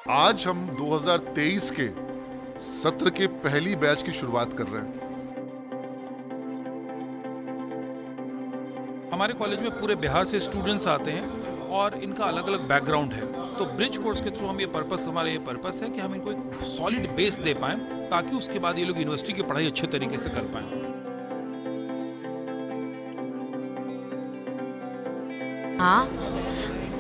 आज हम 2023 के सत्र के पहली बैच की शुरुआत कर रहे हैं। हमारे कॉलेज में पूरे बिहार से स्टूडेंट्स आते हैं और इनका अलग अलग बैकग्राउंड है। तो ब्रिज कोर्स के थ्रू हम हमारा ये पर्पस है कि हम इनको एक सॉलिड बेस दे पाएं ताकि उसके बाद ये लोग यूनिवर्सिटी की पढ़ाई अच्छे तरीके से कर पाएं। हाँ,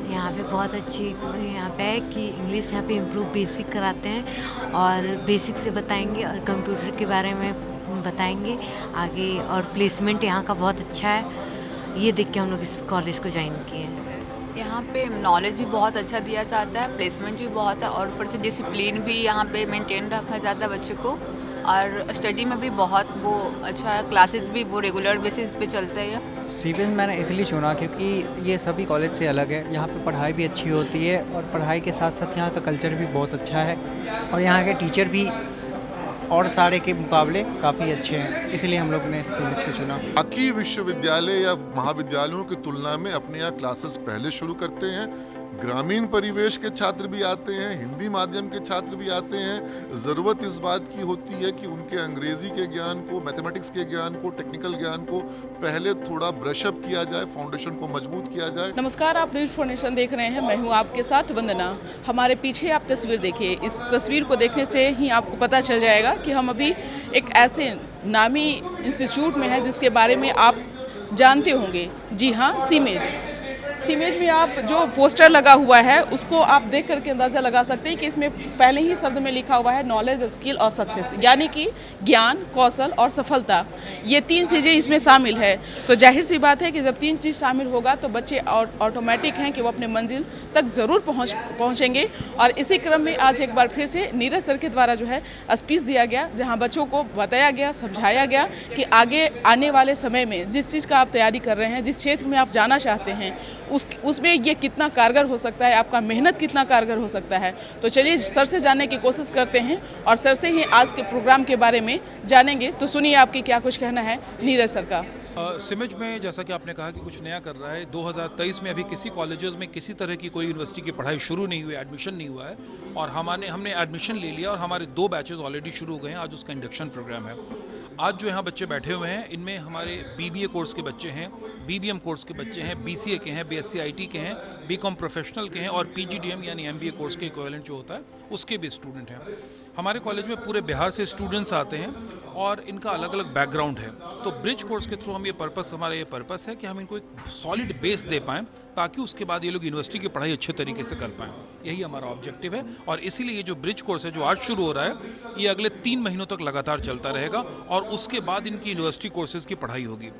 यहाँ पे बहुत अच्छी यहाँ पे है कि इंग्लिश यहाँ पे इम्प्रूव बेसिक कराते हैं और बेसिक से बताएंगे और कंप्यूटर के बारे में बताएंगे आगे। और प्लेसमेंट यहाँ का बहुत अच्छा है, ये देख के हम लोग इस कॉलेज को ज्वाइन किए हैं। यहाँ पे नॉलेज भी बहुत अच्छा दिया जाता है, प्लेसमेंट भी बहुत है और ऊपर से डिसिप्लिन भी यहाँ पे मेंटेन रखा जाता है बच्चों को। और स्टडी में भी बहुत वो अच्छा है, क्लासेस भी वो रेगुलर बेसिस पे चलते हैं। सीबीएस मैंने इसलिए चुना क्योंकि ये सभी कॉलेज से अलग है। यहाँ पे पढ़ाई भी अच्छी होती है और पढ़ाई के साथ साथ यहाँ का कल्चर भी बहुत अच्छा है और यहाँ के टीचर भी और सारे के मुकाबले काफ़ी अच्छे हैं, इसलिए हम लोग ने सीबीएस को चुना। बाकी विश्वविद्यालय या महाविद्यालयों की तुलना में अपने यहाँ क्लासेस पहले शुरू करते हैं। ग्रामीण परिवेश के छात्र भी आते हैं, हिंदी माध्यम के छात्र भी आते हैं। ज़रूरत इस बात की होती है कि उनके अंग्रेजी के ज्ञान को, मैथमेटिक्स के ज्ञान को, टेक्निकल ज्ञान को पहले थोड़ा ब्रशअप किया जाए, फाउंडेशन को मजबूत किया जाए। नमस्कार, आप न्यूज फाउंडेशन देख रहे हैं। मैं हूं आपके साथ वंदना। हमारे पीछे आप तस्वीर देखिए। इस तस्वीर को देखने से ही आपको पता चल जाएगा कि हम अभी एक ऐसे नामी इंस्टीट्यूट में हैं जिसके बारे में आप जानते होंगे। जी हाँ, सीमेज में आप जो पोस्टर लगा हुआ है उसको आप देख करके अंदाज़ा लगा सकते हैं कि इसमें पहले ही शब्द में लिखा हुआ है नॉलेज, स्किल और सक्सेस, यानी कि ज्ञान, कौशल और सफलता। ये तीन चीज़ें इसमें शामिल है। तो जाहिर सी बात है कि जब तीन चीज़ शामिल होगा तो बच्चे ऑटोमेटिक हैं कि वो अपने मंजिल तक ज़रूर पहुँचेंगे। और इसी क्रम में आज एक बार फिर से नीरज सर के द्वारा जो है स्पीच दिया गया, जहाँ बच्चों को बताया गया, समझाया गया कि आगे आने वाले समय में जिस चीज़ का आप तैयारी कर रहे हैं, जिस क्षेत्र में आप जाना चाहते हैं, उसमें ये कितना कारगर हो सकता है, आपका मेहनत कितना कारगर हो सकता है। तो चलिए सर से जानने की कोशिश करते हैं और सर से ही आज के प्रोग्राम के बारे में जानेंगे। तो सुनिए आपकी क्या कुछ कहना है नीरज सर का। सिमेज में जैसा कि आपने कहा कि कुछ नया कर रहा है। 2023 में अभी किसी कॉलेजेस में किसी तरह की कोई यूनिवर्सिटी की पढ़ाई शुरू नहीं हुई, एडमिशन नहीं हुआ है और हमने एडमिशन ले लिया और हमारे 2 बैचेस ऑलरेडी शुरू हो गए हैं। आज उसका इंडक्शन प्रोग्राम है। आज जो यहाँ बच्चे बैठे हुए हैं इनमें हमारे बीबीए कोर्स के बच्चे हैं, बीबीएम कोर्स के बच्चे हैं, बीसीए के हैं, बीएससी आईटी के हैं, बीकॉम प्रोफेशनल के हैं और पीजीडीएम यानी एमबीए कोर्स के इक्विवेलेंट जो होता है उसके भी स्टूडेंट हैं। हमारे कॉलेज में पूरे बिहार से स्टूडेंट्स आते हैं और इनका अलग अलग बैकग्राउंड है। तो ब्रिज कोर्स के थ्रू हमारा ये पर्पस है कि हम इनको एक सॉलिड बेस दे पाएं ताकि उसके बाद ये लोग यूनिवर्सिटी की पढ़ाई अच्छे तरीके से कर पाएं। यही हमारा ऑब्जेक्टिव है और इसीलिए ये जो ब्रिज कोर्स है जो आज शुरू हो रहा है ये अगले 3 महीनों तक लगातार चलता रहेगा और उसके बाद इनकी यूनिवर्सिटी कोर्सेज की पढ़ाई होगी।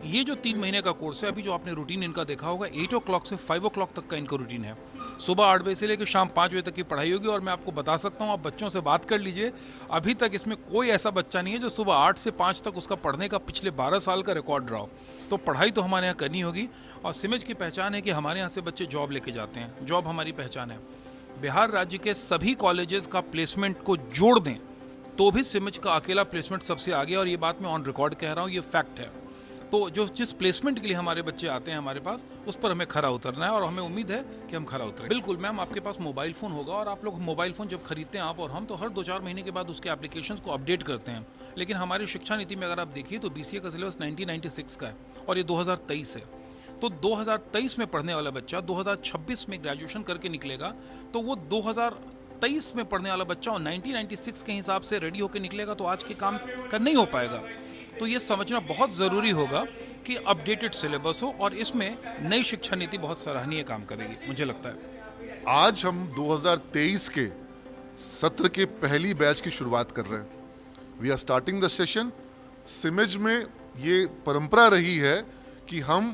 ये जो 3 महीने का कोर्स है, अभी जो आपने रूटीन इनका देखा होगा, 8 o'clock से 5 o'clock तक का इनका रूटीन है। सुबह 8 बजे से लेकर शाम 5 बजे तक की पढ़ाई होगी और मैं आपको बता सकता हूँ, आप बच्चों से बात कर लीजिए, अभी तक इसमें कोई ऐसा बच्चा नहीं है जो सुबह 8 से 5 तक उसका पढ़ने का पिछले 12 साल का रिकॉर्ड रहा हो। तो पढ़ाई तो हमारे यहाँ करनी होगी और सिमेज की पहचान है कि हमारे यहाँ से बच्चे जॉब लेके जाते हैं। जॉब हमारी पहचान है। बिहार राज्य के सभी कॉलेजेस का प्लेसमेंट को जोड़ दें तो भी सिमेज का अकेला प्लेसमेंट सबसे आगे, और ये बात मैं ऑन रिकॉर्ड कह रहा हूँ, ये फैक्ट है। तो जिस प्लेसमेंट के लिए हमारे बच्चे आते हैं हमारे पास, उस पर हमें खरा उतरना है और हमें उम्मीद है कि हम खरा उतरें। बिल्कुल मैम, आपके पास मोबाइल फ़ोन होगा और आप लोग मोबाइल फ़ोन जब खरीदते हैं आप और हम, तो हर 2-4 महीने के बाद उसके एप्लीकेशंस को अपडेट करते हैं। लेकिन हमारी शिक्षा नीति में अगर आप देखिए तो बीसीए का सिलेबस 1996 का है और ये 2023 है। तो 2023 में पढ़ने वाला बच्चा 2026 में ग्रेजुएशन करके निकलेगा, तो वो 2023 में पढ़ने वाला बच्चा और 1996 के हिसाब से रेडी होकर निकलेगा तो आज के काम का नहीं हो पाएगा। तो ये समझना बहुत ज़रूरी होगा कि अपडेटेड सिलेबस हो और इसमें नई शिक्षा नीति बहुत सराहनीय काम करेगी, मुझे लगता है। आज हम 2023 के सत्र के पहली बैच की शुरुआत कर रहे हैं। We are starting the session. सिमेज में ये परंपरा रही है कि हम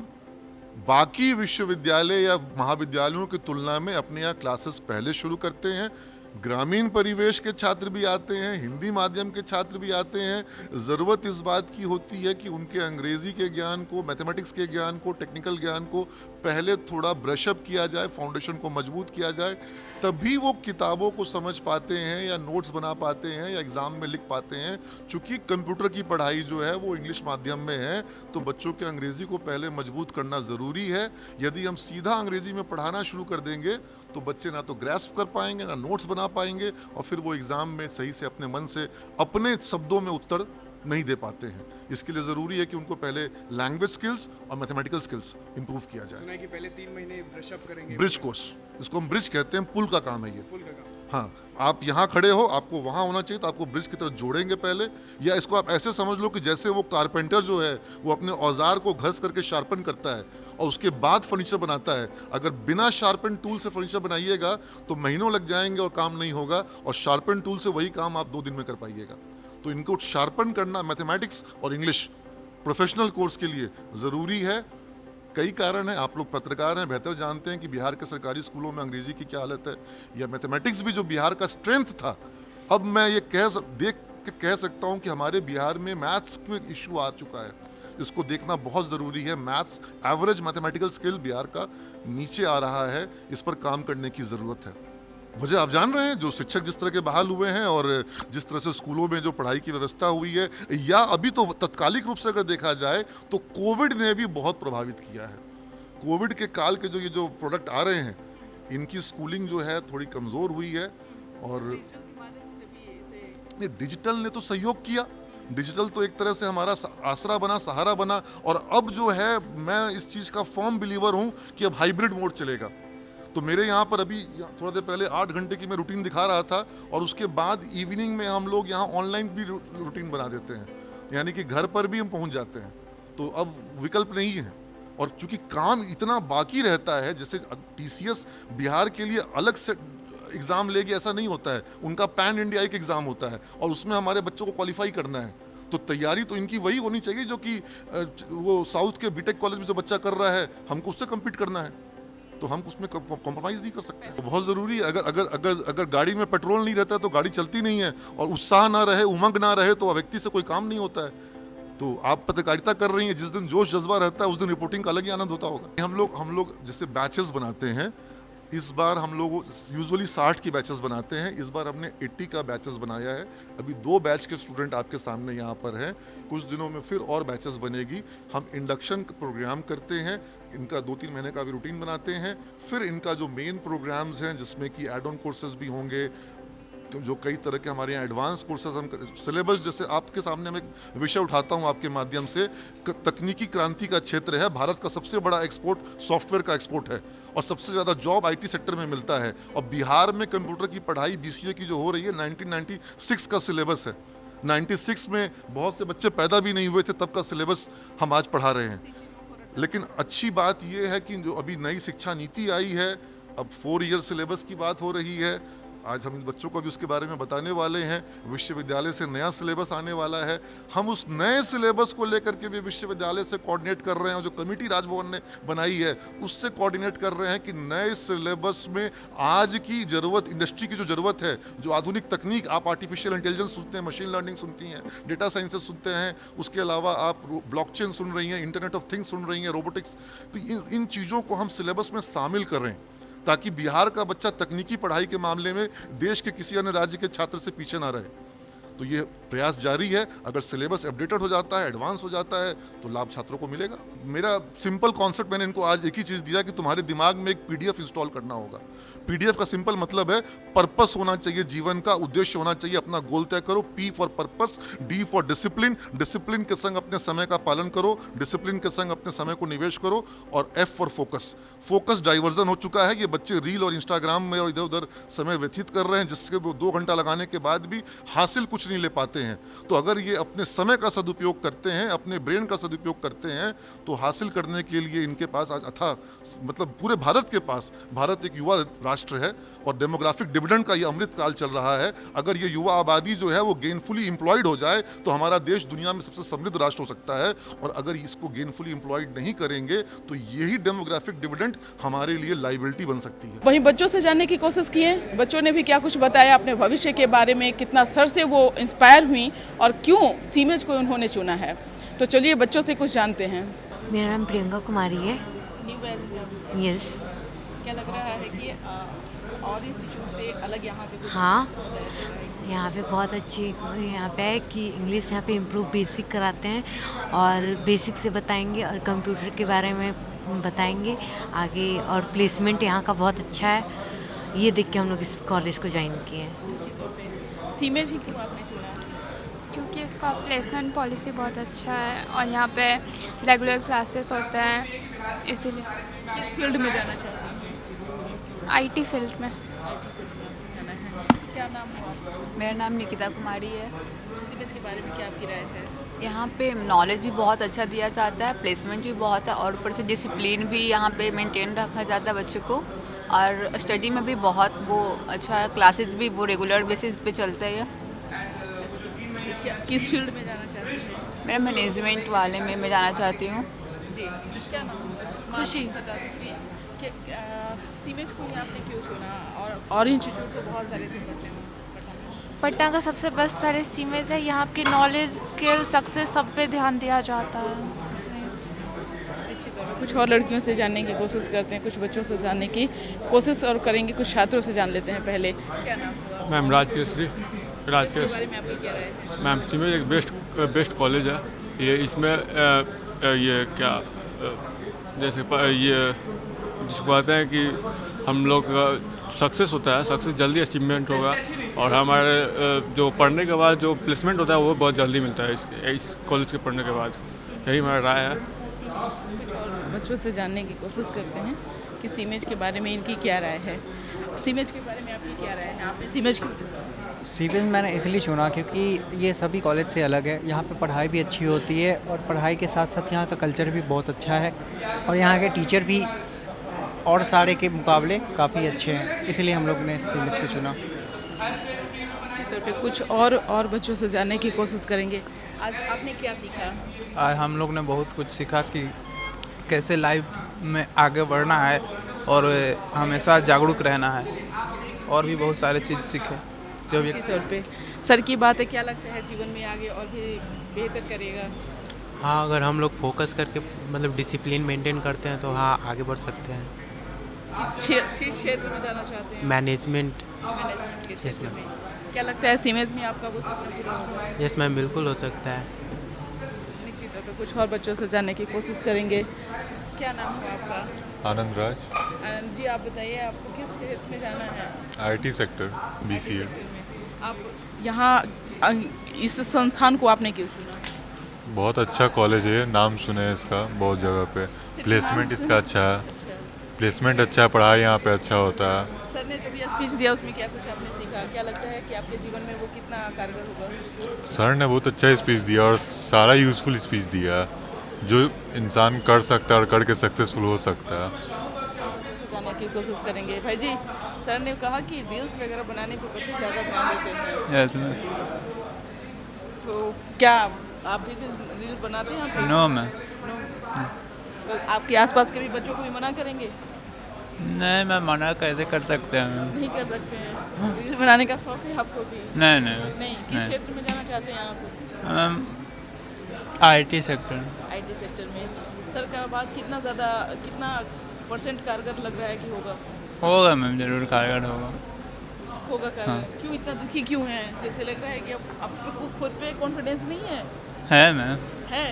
बाकी विश्वविद्यालय या महाविद्यालयों की तुलना में अपने यहाँ क्लासेस पहले शुरू करते हैं। ग्रामीण परिवेश के छात्र भी आते हैं, हिंदी माध्यम के छात्र भी आते हैं। ज़रूरत इस बात की होती है कि उनके अंग्रेजी के ज्ञान को, मैथमेटिक्स के ज्ञान को, टेक्निकल ज्ञान को पहले थोड़ा ब्रशअप किया जाए, फाउंडेशन को मजबूत किया जाए, तभी वो किताबों को समझ पाते हैं या नोट्स बना पाते हैं या एग्ज़ाम में लिख पाते हैं। चूँकि कंप्यूटर की पढ़ाई जो है वो इंग्लिश माध्यम में है, तो बच्चों के अंग्रेज़ी को पहले मजबूत करना ज़रूरी है। यदि हम सीधा अंग्रेज़ी में पढ़ाना शुरू कर देंगे तो बच्चे ना तो ग्रैस्प कर पाएंगे, ना नोट्स बना पाएंगे, और फिर वो एग्ज़ाम में सही से अपने मन से अपने शब्दों में उत्तर नहीं दे पाते हैं। इसके लिए ज़रूरी है कि उनको पहले लैंग्वेज स्किल्स और मैथमेटिकल स्किल्स इंप्रूव किया जाए। सुना है कि पहले 3 महीने ब्रश अप करेंगे। ब्रिज कोर्स, इसको हम ब्रिज कहते हैं, पुल का काम है ये। पुल का काम। हाँ, आप यहाँ खड़े हो, आपको वहाँ होना चाहिए, तो आपको ब्रिज की तरफ जोड़ेंगे पहले। या इसको आप ऐसे समझ लो कि जैसे वो कारपेंटर जो है वो अपने औजार को घस करके शार्पन करता है और उसके बाद फर्नीचर बनाता है। अगर बिना शार्पन टूल से फर्नीचर बनाइएगा तो महीनों लग जाएंगे और काम नहीं होगा, और शार्पन टूल से वही काम आप 2 दिन में कर पाइएगा। तो इनको शार्पन करना मैथमेटिक्स और इंग्लिश प्रोफेशनल कोर्स के लिए ज़रूरी है। कई कारण हैं, आप लोग पत्रकार हैं, बेहतर जानते हैं कि बिहार के सरकारी स्कूलों में अंग्रेजी की क्या हालत है, या मैथमेटिक्स भी जो बिहार का स्ट्रेंथ था, अब मैं ये देख के कह सकता हूँ कि हमारे बिहार में मैथ्स में इशू आ चुका है। इसको देखना बहुत ज़रूरी है। Maths average mathematical skill Bihar का नीचे आ रहा है, इस पर काम करने की ज़रूरत है। वजह आप जान रहे हैं, जो शिक्षक जिस तरह के बहाल हुए हैं और जिस तरह से स्कूलों में जो पढ़ाई की व्यवस्था हुई है, या अभी तो तत्कालिक रूप से अगर देखा जाए तो कोविड ने भी बहुत प्रभावित किया है। कोविड के काल के ये जो प्रोडक्ट आ रहे हैं, इनकी स्कूलिंग जो है थोड़ी कमज़ोर हुई है। और डिजिटल ने तो सहयोग किया, डिजिटल तो एक तरह से हमारा आसरा बना, सहारा बना। और अब जो है, मैं इस चीज़ का फर्म बिलीवर हूँ कि अब हाइब्रिड मोड चलेगा। तो मेरे यहाँ पर अभी थोड़ा देर पहले 8 घंटे की मैं रूटीन दिखा रहा था, और उसके बाद इवनिंग में हम लोग यहाँ ऑनलाइन भी रूटीन बना देते हैं, यानी कि घर पर भी हम पहुँच जाते हैं। तो अब विकल्प नहीं है। और चूंकि काम इतना बाकी रहता है, जैसे TCS बिहार के लिए अलग से एग्ज़ाम लेगी ऐसा नहीं होता है, उनका पैन इंडिया एक एग्ज़ाम होता है और उसमें हमारे बच्चों को क्वालिफाई करना है। तो तैयारी तो इनकी वही होनी चाहिए जो कि वो साउथ के बीटेक कॉलेज में जो बच्चा कर रहा है, हमको उससे कम्पीट करना है, तो हम उसमें कॉम्प्रोमाइज़ नहीं कर सकते। तो बहुत ज़रूरी है। अगर गाड़ी में पेट्रोल नहीं रहता है तो गाड़ी चलती नहीं है, और उत्साह ना रहे, उमंग ना रहे, तो व्यक्ति से कोई काम नहीं होता है। तो आप पत्रकारिता कर रही हैं, जिस दिन जोश जज्बा रहता है उस दिन रिपोर्टिंग का अलग ही आनंद होता होगा। हम लोग जैसे बैचेस बनाते हैं, इस बार हम लोग यूजुअली 60 की बैचेस बनाते हैं, इस बार हमने 80 का बैचेस बनाया है। अभी 2 बैच के स्टूडेंट आपके सामने यहाँ पर हैं, कुछ दिनों में फिर और बैचेस बनेगी। हम इंडक्शन प्रोग्राम करते हैं, इनका 2-3 महीने का भी रूटीन बनाते हैं। फिर इनका जो मेन प्रोग्राम्स हैं, जिसमें कि एड ऑन कोर्सेज भी होंगे, जो कई तरह के हमारे यहाँ एडवांस कोर्सेज हम सिलेबस, जैसे आपके सामने मैं विषय उठाता हूँ आपके माध्यम से, तकनीकी क्रांति का क्षेत्र है। भारत का सबसे बड़ा एक्सपोर्ट सॉफ्टवेयर का एक्सपोर्ट है, और सबसे ज़्यादा जॉब IT सेक्टर में मिलता है। और बिहार में कंप्यूटर की पढ़ाई BCA की जो हो रही है, 1996 का सिलेबस है। 96 में बहुत से बच्चे पैदा भी नहीं हुए थे, तब का सिलेबस हम आज पढ़ा रहे हैं। लेकिन अच्छी बात यह है कि जो अभी नई शिक्षा नीति आई है, अब 4 ईयर सिलेबस की बात हो रही है। आज हम इन बच्चों को भी उसके बारे में बताने वाले हैं। विश्वविद्यालय से नया सिलेबस आने वाला है, हम उस नए सिलेबस को लेकर के भी विश्वविद्यालय से कोऑर्डिनेट कर रहे हैं, और जो कमेटी राजभवन ने बनाई है उससे कोऑर्डिनेट कर रहे हैं कि नए सिलेबस में आज की ज़रूरत, इंडस्ट्री की जो ज़रूरत है, जो आधुनिक तकनीक, आप आर्टिफिशियल इंटेलिजेंस सुनते हैं, मशीन लर्निंग सुनती हैं, डेटा साइंसेस सुनते हैं, उसके अलावा आप ब्लॉकचेन सुन रही हैं, इंटरनेट ऑफ थिंग्स सुन रही हैं, रोबोटिक्स, तो इन चीज़ों को हम सिलेबस में शामिल करें, ताकि बिहार का बच्चा तकनीकी पढ़ाई के मामले में देश के किसी अन्य राज्य के छात्र से पीछे ना रहे। तो ये प्रयास जारी है। अगर सिलेबस अपडेटेड हो जाता है, एडवांस हो जाता है, तो लाभ छात्रों को मिलेगा। मेरा सिंपल कॉन्सेप्ट, मैंने इनको आज एक ही चीज़ दिया कि तुम्हारे दिमाग में एक PDF इंस्टॉल करना होगा। PDF का सिंपल मतलब है पर्पस होना चाहिए, जीवन का उद्देश्य होना चाहिए, अपना गोल तय करो। P for purpose, D for discipline, discipline के संग अपने समय का पालन करो, डिसिप्लिन के संग अपने समय को निवेश करो, और F for focus. Focus diversion हो चुका है, ये बच्चे रील और इंस्टाग्राम में और इधर उधर समय व्यतीत कर रहे हैं, जिससे वो 2 घंटा लगाने के बाद भी हासिल कुछ नहीं ले पाते हैं। तो अगर ये अपने समय का सदुपयोग करते हैं, अपने ब्रेन का सदुपयोग करते हैं, तो हासिल करने के लिए इनके पास आज अथाह, मतलब पूरे भारत के पास, भारत एक युवा राष्ट्र है और डेमोग्राफिक डिविडेंड का ये अमृत काल चल रहा है। अगर ये युवा आबादी जो है वो गेनफुली एम्प्लॉयड हो जाए तो हमारा देश दुनिया में सबसे समृद्ध राष्ट्र हो सकता है, और अगर इसको गेनफुली एम्प्लॉयड नहीं करेंगे तो यही डेमोग्राफिक डिविडेंड हमारे लिए लाइबिलिटी बन सकती है। वहीं बच्चों से जानने की कोशिश किए, बच्चों ने भी क्या कुछ बताया अपने भविष्य के बारे में, कितना सर से वो इंस्पायर हुई और क्यों सीमेज को उन्होंने चुना है। तो चलिए बच्चों से कुछ जानते हैं। मेरा नाम प्रियंका कुमारी है। यस। क्या लग रहा है कि और इंस्टीट्यूट से अलग यहाँ पे हाँ, यहाँ पे बहुत अच्छी यहाँ पे है कि इंग्लिश यहाँ पे इम्प्रूव बेसिक कराते हैं, और बेसिक से बताएंगे और कंप्यूटर के बारे में बताएंगे आगे, और प्लेसमेंट यहाँ का बहुत अच्छा है। ये देख के हम लोग इस कॉलेज को ज्वाइन किए हैं। सीमेज ही क्यों आपने चुना? क्योंकि इसका प्लेसमेंट पॉलिसी बहुत अच्छा है और यहाँ पे रेगुलर क्लासेस होते हैं, इसीलिए। किस फील्ड में जाना चाहते हैं? आईटी फील्ड में। जाना है। क्या नाम है आपका? मेरा नाम निकिता कुमारी है। सीमेज के बारे में क्या आपकी राय है? यहाँ पे नॉलेज भी बहुत अच्छा दिया जाता है, प्लेसमेंट भी बहुत है और ऊपर से डिसिप्लिन भी यहाँ पे मेंटेन रखा जाता है बच्चों को, और स्टडी में भी बहुत वो अच्छा है, क्लासेस भी वो रेगुलर बेसिस पे चलते हैं। किस फील्ड में जाना चाहते हैं? मेरा मैनेजमेंट वाले में मैं जाना चाहती हूँ। जी, क्या नाम है? खुशी। बता सकती हैं कि सीमेज को ही आपने क्यों चुना? और इंस्टीट्यूट तो बहुत सारे थे पढ़ने में। पटना का सबसे बेस्ट पहले सीमेज है, यहाँ की नॉलेज, स्किल, सक्सेस सब पे ध्यान दिया जाता है। कुछ और लड़कियों से जानने की कोशिश करते हैं, कुछ बच्चों से जानने की कोशिश और करेंगे, कुछ छात्रों से जान लेते हैं पहले। क्या नाम हुआ? मैम राजकेशरी। इसके बारे में आपकी क्या राय है? मैम सीमेज एक बेस्ट कॉलेज है। ये इसमें ये क्या जैसे ये जिसको कहते हैं कि हम लोग सक्सेस होता है, सक्सेस जल्दी अचीवमेंट होगा, और हमारे जो पढ़ने के बाद जो प्लेसमेंट होता है वो बहुत जल्दी मिलता है इस कॉलेज के पढ़ने के बाद। यही हमारा राय है। कुछ और बच्चों से जानने की कोशिश करते हैं कि सीमेज के बारे में इनकी क्या राय है। सीमेज के बारे में आपकी क्या राय है? आपने सीमेज क्यों चुना? सीमेज मैंने इसलिए चुना क्योंकि ये सभी कॉलेज से अलग है। यहाँ पे पढ़ाई भी अच्छी होती है और पढ़ाई के साथ साथ यहाँ का कल्चर भी बहुत अच्छा है, और यहाँ के टीचर भी और सारे के मुकाबले काफ़ी अच्छे हैं, इसलिए हम लोग ने सीमेज को चुना। अच्छी तौर पे कुछ और बच्चों से जानने की कोशिश करेंगे। आज आपने क्या सीखा? आज हम लोग ने बहुत कुछ सीखा कि कैसे लाइफ में आगे बढ़ना है और हमेशा जागरूक रहना है, और भी बहुत सारे चीज़ सीखे जो भी। अच्छी तौर पे सर की बात है, क्या लगता है जीवन में आगे और भी बेहतर करेगा? हाँ, अगर हम लोग फोकस करके मतलब डिसिप्लिन मेंटेन करते हैं तो हाँ आगे बढ़ सकते हैं। किस क्षेत्र में जाना चाहते हैं? मैनेजमेंट। मैनेजमेंट के यस क्षेत्र मैम। में। क्या लगता है सीमेज में आपका वो सपना पूरा होगा? यस मैम, बिल्कुल हो सकता है। निश्चित तौर पे कुछ और बच्चों से जानने की कोशिश करेंगे। क्या नाम है आपका? आनंद राज। आनंद जी, आप बताइए आपको किस क्षेत्र में जाना है? IT sector, BCA. आप यहाँ इस संस्थान को आपने क्यों चुना? बहुत अच्छा कॉलेज है, नाम सुने हैं इसका बहुत जगह पे। प्लेसमेंट इसका अच्छा है, प्लेसमेंट अच्छा है, पढ़ाई यहाँ पे अच्छा होता है। सर ने जो भी स्पीच दिया उसमें क्या कुछ आपने सीखा? क्या लगता है कि आपके जीवन में वो कितना कारगर होगा? सर ने बहुत अच्छा स्पीच दिया और सारा यूज़फुल स्पीच दिया है जो इंसान कर सकता है और करके सक्सेसफुल हो सकता है। जानने की कोशिश करेंगे। भाई जी, सर ने कहा कि रील्स वगैरह बनाने पे बच्चे ज़्यादा ध्यान देते हैं। Yes ma'am. तो क्या आप भी रील बनाते हैं? आप नो मैम। तो आपके आसपास के भी बच्चों को भी मना करेंगे? नहीं मैम, मना कैसे कर सकते हैं मैम? नहीं कर सकते हैं। रील बनाने का शौक है आपको भी? नहीं। नहीं। किस क्षेत्र में जाना चाहते हैं आप? Ma'am IT sector. IT sector में। सर का बात कितना परसेंट कारगर लग रहा है कि होगा मैम, जरूर कारगर होगा। कारगर। हाँ। क्यों इतना दुखी क्यों है? जैसे लग रहा है कि अब आपको खुद पे कॉन्फिडेंस नहीं है? है मैम। है।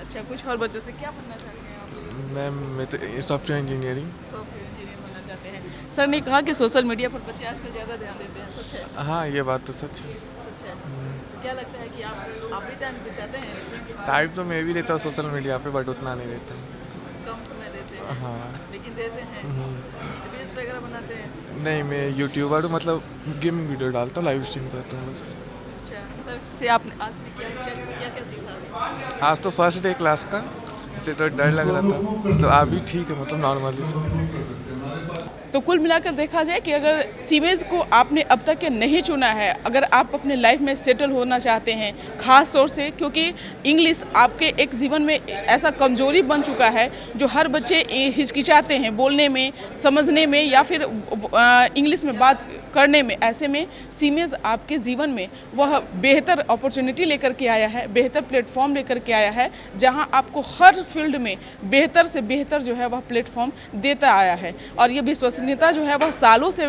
अच्छा, कुछ और बच्चों से क्या बनना चाहते हैं आप? मैम मैं तो सॉफ्टवेयर इंजीनियरिंग। सॉफ्टवेयर इंजीनियर बनना चाहते हैं। सर ने कहा कि सोशल मीडिया पर बच्चे आजकल ज़्यादा ध्यान देते हैं, सच है? हाँ, ये बात तो सच है। सच है। तो क्या लगता है कि आप भी टाइम बिताते हैं इसमें? टाइम तो मैं भी देता हूँ सोशल मीडिया पे, बट उतना नहीं देता हूँ। कम समय देते हैं? हाँ। लेकिन देते हैं? रील्स वगैरह बनाते हैं? नहीं, मैं यूट्यूबर हूँ, मतलब गेमिंग वीडियो डालता हूँ, लाइव स्ट्रीम करता हूँ बस। अच्छा, सर से आपने आज भी क्या सीखा? आज तो फर्स्ट डे क्लास का, इससे तो डर लग रहा था, मतलब अभी ठीक है, मतलब नॉर्मली सब। तो कुल मिलाकर देखा जाए कि अगर सीमेज को आपने अब तक के नहीं चुना है, अगर आप अपने लाइफ में सेटल होना चाहते हैं, ख़ास तौर से क्योंकि इंग्लिश आपके एक जीवन में ऐसा कमजोरी बन चुका है जो हर बच्चे हिचकिचाते हैं बोलने में, समझने में या फिर इंग्लिश में बात करने में। ऐसे में सीमेज आपके जीवन में वह बेहतर अपॉर्चुनिटी लेकर के आया है, बेहतर प्लेटफॉर्म लेकर के आया है, जहां आपको हर फील्ड में बेहतर से बेहतर जो है वह प्लेटफॉर्म देता आया है। और ये विश्वसनीयता जो है वह सालों से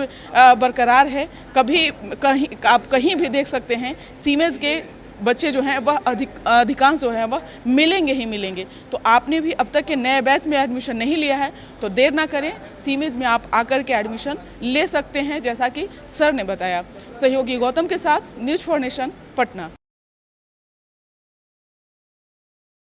बरकरार है। कभी कहीं आप कहीं भी देख सकते हैं सीमेज के बच्चे जो हैं वह अधिकांश जो हैं वह मिलेंगे ही मिलेंगे। तो आपने भी अब तक के नए बैच में एडमिशन नहीं लिया है तो देर ना करें, सीमेज में आप आकर के एडमिशन ले सकते हैं, जैसा कि सर ने बताया। सहयोगी गौतम के साथ न्यूज़ फॉर नेशन, पटना।